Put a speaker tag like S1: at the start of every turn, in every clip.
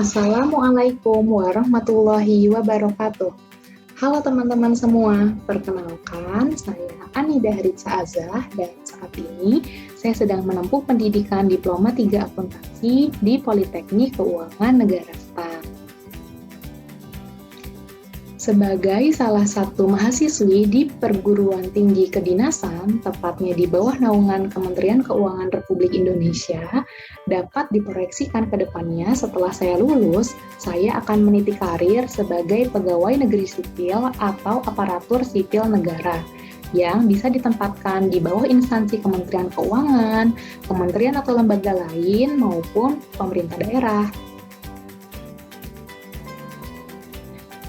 S1: Assalamualaikum warahmatullahi wabarakatuh. Halo teman-teman semua, perkenalkan saya Anida Haritsa Azah dan saat ini saya sedang menempuh pendidikan Diploma 3 Akuntansi di Politeknik Keuangan Negara STAN. Sebagai salah satu mahasiswi di perguruan tinggi kedinasan, tepatnya di bawah naungan Kementerian Keuangan Republik Indonesia, dapat diproyeksikan ke depannya setelah saya lulus, saya akan meniti karir sebagai pegawai negeri sipil atau aparatur sipil negara yang bisa ditempatkan di bawah instansi Kementerian Keuangan, kementerian atau lembaga lain, maupun pemerintah daerah.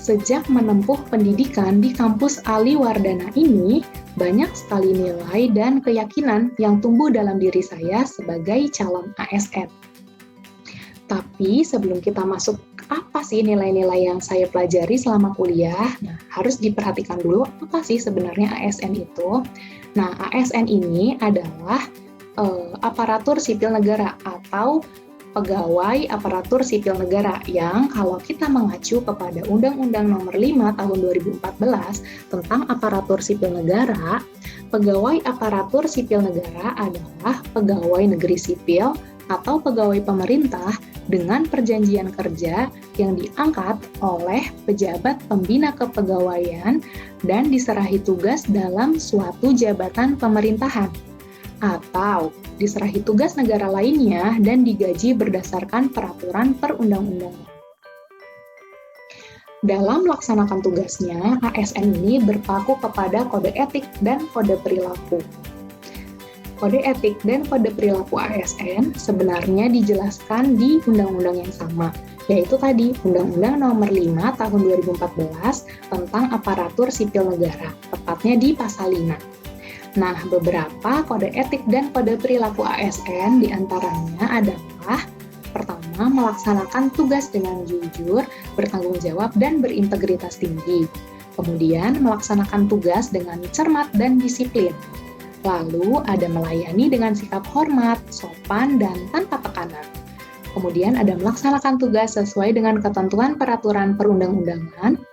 S1: Sejak menempuh pendidikan di kampus Ali Wardana ini, banyak sekali nilai dan keyakinan yang tumbuh dalam diri saya sebagai calon ASN. Tapi sebelum kita masuk, apa sih nilai-nilai yang saya pelajari selama kuliah? Nah, harus diperhatikan dulu apa sih sebenarnya ASN itu. Nah, ASN ini adalah aparatur sipil negara atau pegawai aparatur sipil negara yang kalau kita mengacu kepada Undang-Undang Nomor 5 Tahun 2014 tentang aparatur sipil negara, pegawai aparatur sipil negara adalah pegawai negeri sipil atau pegawai pemerintah dengan perjanjian kerja yang diangkat oleh pejabat pembina kepegawaian dan diserahi tugas dalam suatu jabatan pemerintahan, atau diserahi tugas negara lainnya dan digaji berdasarkan peraturan perundang-undangan. Dalam melaksanakan tugasnya, ASN ini berpaku kepada kode etik dan kode perilaku. Kode etik dan kode perilaku ASN sebenarnya dijelaskan di undang-undang yang sama, yaitu tadi Undang-Undang Nomor 5 Tahun 2014 tentang aparatur sipil negara, tepatnya di pasal 5. Nah, beberapa kode etik dan kode perilaku ASN diantaranya adalah pertama, melaksanakan tugas dengan jujur, bertanggung jawab, dan berintegritas tinggi. Kemudian, melaksanakan tugas dengan cermat dan disiplin. Lalu, ada melayani dengan sikap hormat, sopan, dan tanpa tekanan. Kemudian, ada melaksanakan tugas sesuai dengan ketentuan peraturan perundang-undangan,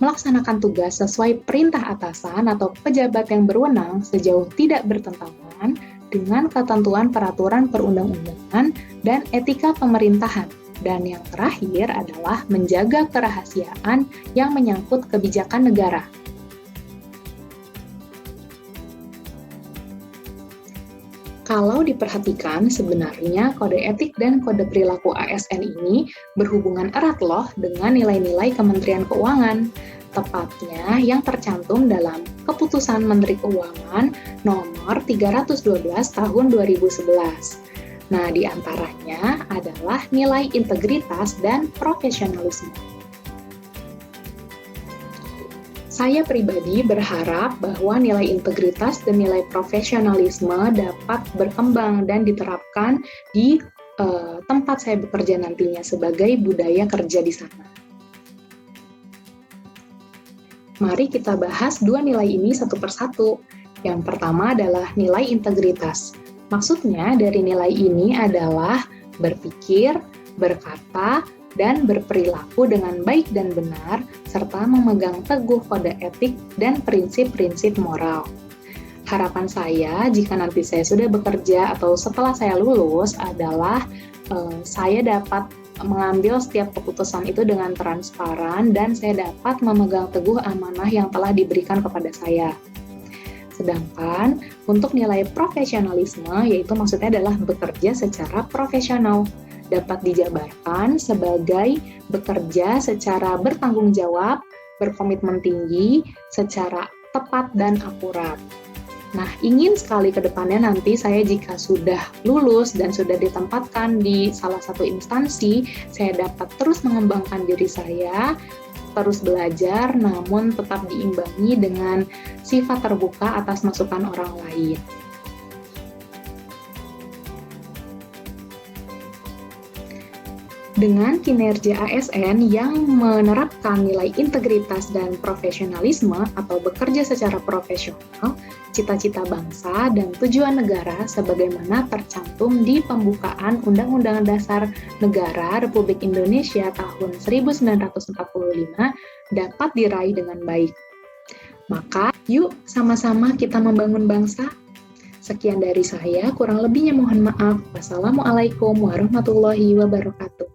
S1: melaksanakan tugas sesuai perintah atasan atau pejabat yang berwenang sejauh tidak bertentangan dengan ketentuan peraturan perundang-undangan dan etika pemerintahan. Dan yang terakhir adalah menjaga kerahasiaan yang menyangkut kebijakan negara. Kalau diperhatikan, sebenarnya kode etik dan kode perilaku ASN ini berhubungan erat loh dengan nilai-nilai Kementerian Keuangan, tepatnya yang tercantum dalam Keputusan Menteri Keuangan Nomor 312 Tahun 2011. Nah, di antaranya adalah nilai integritas dan profesionalisme. Saya pribadi berharap bahwa nilai integritas dan nilai profesionalisme dapat berkembang dan diterapkan di tempat saya bekerja nantinya sebagai budaya kerja di sana. Mari kita bahas dua nilai ini satu persatu. Yang pertama adalah nilai integritas. Maksudnya dari nilai ini adalah berpikir, berkata, dan berperilaku dengan baik dan benar, serta memegang teguh kode etik dan prinsip-prinsip moral. Harapan saya, jika nanti saya sudah bekerja atau setelah saya lulus, adalah saya dapat mengambil setiap keputusan itu dengan transparan dan saya dapat memegang teguh amanah yang telah diberikan kepada saya. Sedangkan untuk nilai profesionalisme, yaitu maksudnya adalah bekerja secara profesional, dapat dijabarkan sebagai bekerja secara bertanggung jawab, berkomitmen tinggi, secara tepat dan akurat. Nah, ingin sekali ke depannya nanti saya jika sudah lulus dan sudah ditempatkan di salah satu instansi, saya dapat terus mengembangkan diri saya, terus belajar, namun tetap diimbangi dengan sifat terbuka atas masukan orang lain. Dengan kinerja ASN yang menerapkan nilai integritas dan profesionalisme atau bekerja secara profesional, cita-cita bangsa dan tujuan negara sebagaimana tercantum di pembukaan Undang-Undang Dasar Negara Republik Indonesia tahun 1945 dapat diraih dengan baik. Maka, yuk sama-sama kita membangun bangsa. Sekian dari saya, kurang lebihnya mohon maaf. Wassalamualaikum warahmatullahi wabarakatuh.